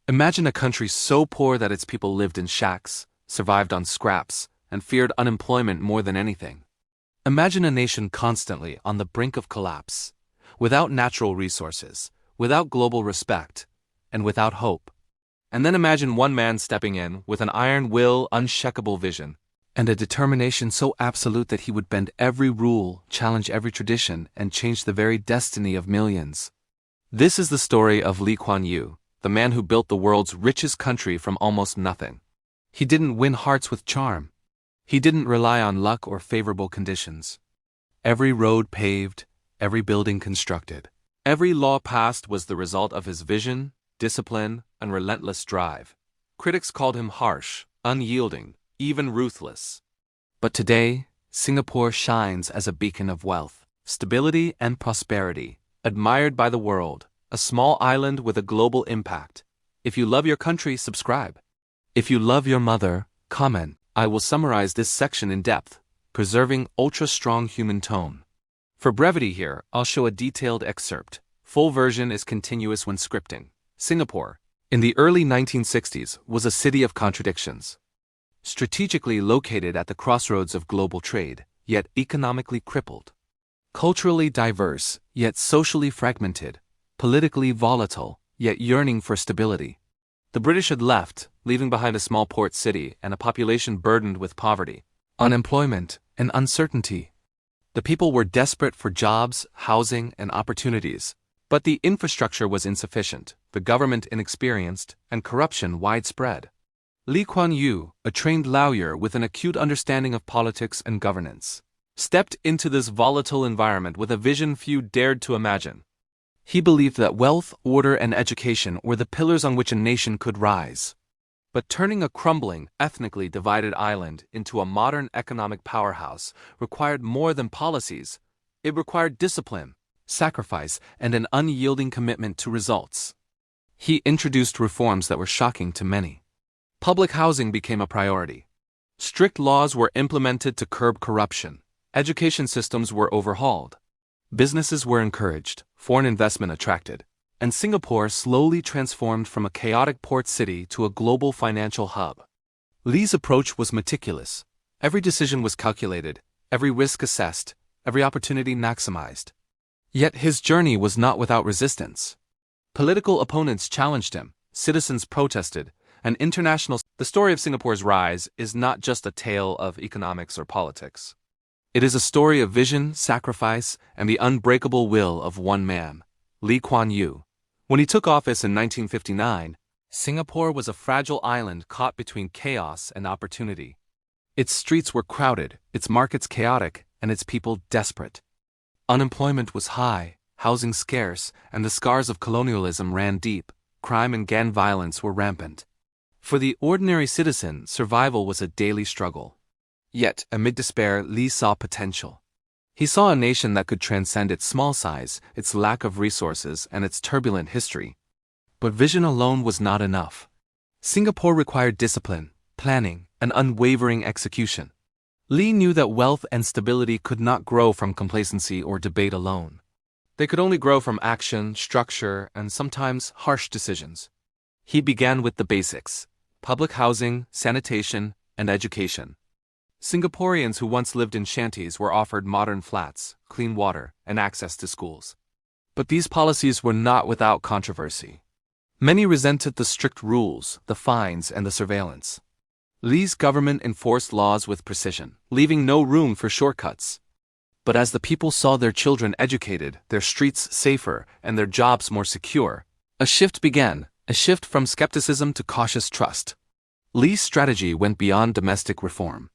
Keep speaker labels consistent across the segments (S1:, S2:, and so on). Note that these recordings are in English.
S1: Imagine a country so poor that its people lived in shacks, survived on scraps, and feared unemployment more than anything. Imagine a nation constantly on the brink of collapse, without natural resources, without global respect, and without hope. And then imagine one man stepping in with an iron will, unshakable vision, and a determination so absolute that he would bend every rule, challenge every tradition, and change the very destiny of millions. This is the story of Lee Kuan Yew, the man who built the world's richest country from almost nothing. He didn't win hearts with charm. He didn't rely on luck or favorable conditions. Every road paved, every building constructed, every law passed was the result of his vision, discipline, and relentless drive. Critics called him harsh, unyielding, even ruthless. But today, Singapore shines as a beacon of wealth, stability, and prosperity, admired by the world, a small island with a global impact. If you love your country, subscribe. If you love your mother, comment. I will summarize this section in depth, preserving ultra-strong human tone. For brevity here, I'll show a detailed excerpt. Full version is continuous when scripting. Singapore, in the early 1960s, was a city of contradictions. Strategically located at the crossroads of global trade, yet economically crippled. Culturally diverse, yet socially fragmented. Politically volatile, yet yearning for stability. The British had left, leaving behind a small port city and a population burdened with poverty, unemployment, and uncertainty. The people were desperate for jobs, housing, and opportunities, but the infrastructure was insufficient, the government inexperienced, and corruption widespread. Lee Kuan Yew, a trained lawyer with an acute understanding of politics and governance, stepped into this volatile environment with a vision few dared to imagine. He believed that wealth, order, and education were the pillars on which a nation could rise. But turning a crumbling, ethnically divided island into a modern economic powerhouse required more than policies. It required discipline, sacrifice, and an unyielding commitment to results. He introduced reforms that were shocking to many. Public housing became a priority. Strict laws were implemented to curb corruption. Education systems were overhauled. Businesses were encouraged, foreign investment attracted, and Singapore slowly transformed from a chaotic port city to a global financial hub. Lee's approach was meticulous. Every decision was calculated, every risk assessed, every opportunity maximized. Yet his journey was not without resistance. Political opponents challenged him, citizens protested, and The story of Singapore's rise is not just a tale of economics or politics. It is a story of vision, sacrifice, and the unbreakable will of one man, Lee Kuan Yew. When he took office in 1959, Singapore was a fragile island caught between chaos and opportunity. Its streets were crowded, its markets chaotic, and its people desperate. Unemployment was high, housing scarce, and the scars of colonialism ran deep. Crime and gang violence were rampant. For the ordinary citizen, survival was a daily struggle. Yet, amid despair, Lee saw potential. He saw a nation that could transcend its small size, its lack of resources, and its turbulent history. But vision alone was not enough. Singapore required discipline, planning, and unwavering execution. Lee knew that wealth and stability could not grow from complacency or debate alone. They could only grow from action, structure, and sometimes harsh decisions. He began with the basics: public housing, sanitation, and education. Singaporeans who once lived in shanties were offered modern flats, clean water, and access to schools. But these policies were not without controversy. Many resented the strict rules, the fines, and the surveillance. Lee's government enforced laws with precision, leaving no room for shortcuts. But as the people saw their children educated, their streets safer, and their jobs more secure, a shift began, a shift from skepticism to cautious trust. Lee's strategy went beyond domestic reform.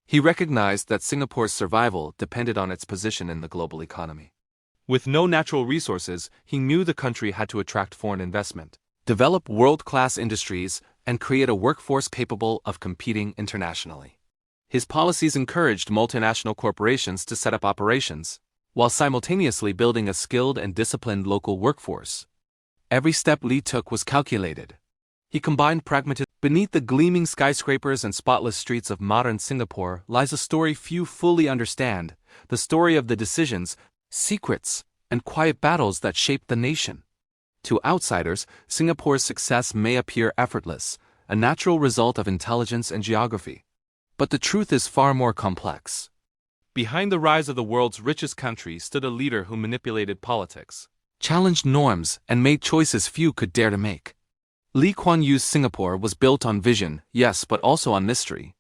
S1: He recognized that Singapore's survival depended on its position in the global economy. With no natural resources, he knew the country had to attract foreign investment, develop world-class industries, and create a workforce capable of competing internationally. His policies encouraged multinational corporations to set up operations, while simultaneously building a skilled and disciplined local workforce. Every step Lee took was calculated. He combined pragmatism. Beneath the gleaming skyscrapers and spotless streets of modern Singapore lies a story few fully understand, the story of the decisions, secrets, and quiet battles that shaped the nation. To outsiders, Singapore's success may appear effortless, a natural result of intelligence and geography. But the truth is far more complex. Behind the rise of the world's richest country stood a leader who manipulated politics, challenged norms, and made choices few could dare to make. Lee Kuan Yew's Singapore was built on vision, yes, but also on mystery.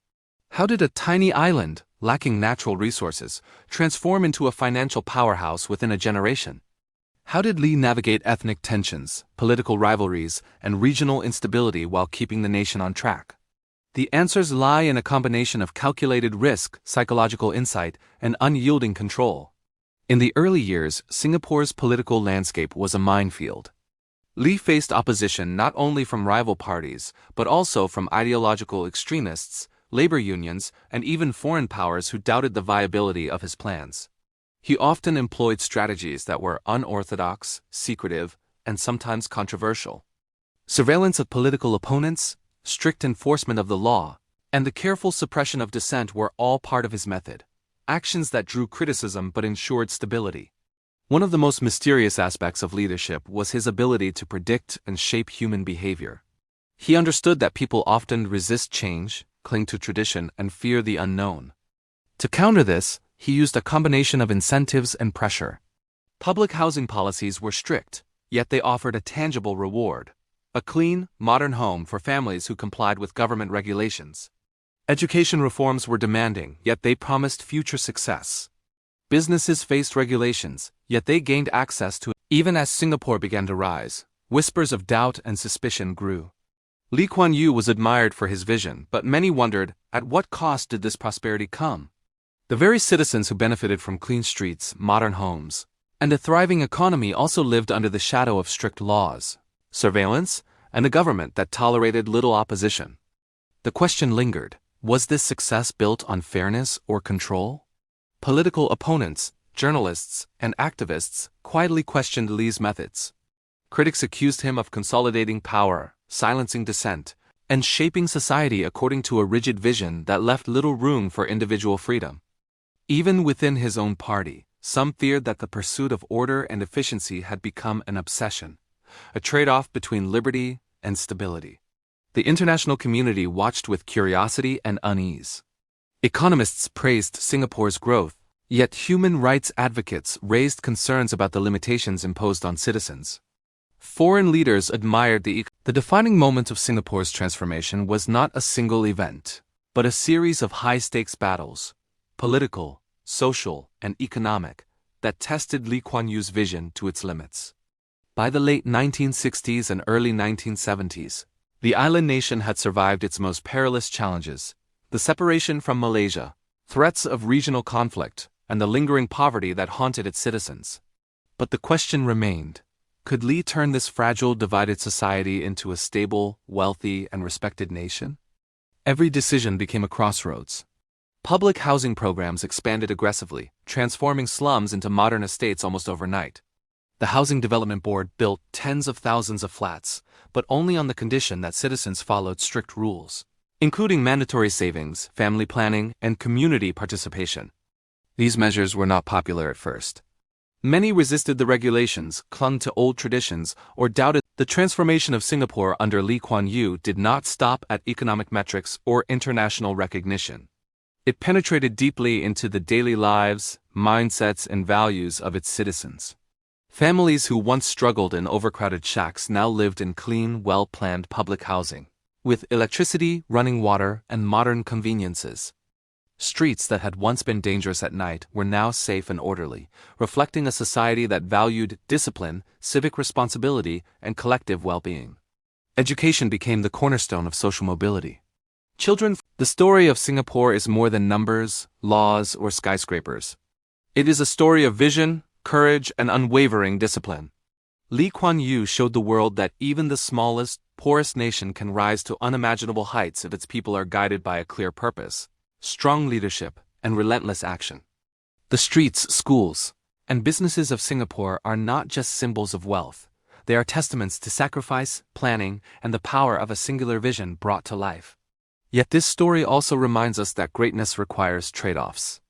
S1: How did a tiny island, lacking natural resources, transform into a financial powerhouse within a generation? How did Lee navigate ethnic tensions, political rivalries, and regional instability while keeping the nation on track? The answers lie in a combination of calculated risk, psychological insight, and unyielding control. In the early years, Singapore's political landscape was a minefield. Lee faced opposition not only from rival parties, but also from ideological extremists, labor unions, and even foreign powers who doubted the viability of his plans. He often employed strategies that were unorthodox, secretive, and sometimes controversial. Surveillance of political opponents, strict enforcement of the law, and the careful suppression of dissent were all part of his method, actions that drew criticism but ensured stability. One of the most mysterious aspects of leadership was his ability to predict and shape human behavior. He understood that people often resist change, cling to tradition, and fear the unknown. To counter this, he used a combination of incentives and pressure. Public housing policies were strict, yet they offered a tangible reward: a clean, modern home for families who complied with government regulations. Education reforms were demanding, yet they promised future success. Businesses faced regulations, yet they gained access to it. Even as Singapore began to rise, whispers of doubt and suspicion grew. Lee Kuan Yew was admired for his vision, but many wondered, at what cost did this prosperity come? The very citizens who benefited from clean streets, modern homes, and a thriving economy also lived under the shadow of strict laws, surveillance, and a government that tolerated little opposition. The question lingered: was this success built on fairness or control? Political opponents, journalists, and activists quietly questioned Lee's methods. Critics accused him of consolidating power, silencing dissent, and shaping society according to a rigid vision that left little room for individual freedom. Even within his own party, some feared that the pursuit of order and efficiency had become an obsession, a trade-off between liberty and stability. The international community watched with curiosity and unease. Economists praised Singapore's growth, yet human rights advocates raised concerns about the limitations imposed on citizens. Foreign leaders admired the defining moment of Singapore's transformation was not a single event, but a series of high-stakes battles, political, social, and economic, that tested Lee Kuan Yew's vision to its limits. By the late 1960s and early 1970s, the island nation had survived its most perilous challenges: the separation from Malaysia, threats of regional conflict, and the lingering poverty that haunted its citizens. But the question remained: could Lee turn this fragile, divided society into a stable, wealthy, and respected nation? Every decision became a crossroads. Public housing programs expanded aggressively, transforming slums into modern estates almost overnight. The Housing Development Board built tens of thousands of flats, but only on the condition that citizens followed strict rules, including mandatory savings, family planning, and community participation. These measures were not popular at first. Many resisted the regulations, clung to old traditions, or doubted. The transformation of Singapore under Lee Kuan Yew did not stop at economic metrics or international recognition. It penetrated deeply into the daily lives, mindsets, and values of its citizens. Families who once struggled in overcrowded shacks now lived in clean, well-planned public housing, with electricity, running water, and modern conveniences. Streets that had once been dangerous at night were now safe and orderly, reflecting a society that valued discipline, civic responsibility, and collective well-being. Education became the cornerstone of social mobility. The story of Singapore is more than numbers, laws, or skyscrapers. It is a story of vision, courage, and unwavering discipline. Lee Kuan Yew showed the world that even the smallest, poorest nation can rise to unimaginable heights if its people are guided by a clear purpose, strong leadership, and relentless action. The streets, schools, and businesses of Singapore are not just symbols of wealth. They are testaments to sacrifice, planning, and the power of a singular vision brought to life. Yet this story also reminds us that greatness requires trade-offs.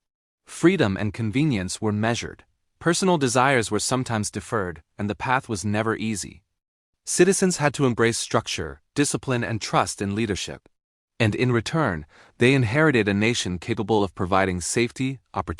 S1: Freedom and convenience were measured. Personal desires were sometimes deferred, and the path was never easy. Citizens had to embrace structure, discipline, and trust in leadership. And in return, they inherited a nation capable of providing safety, opportunity,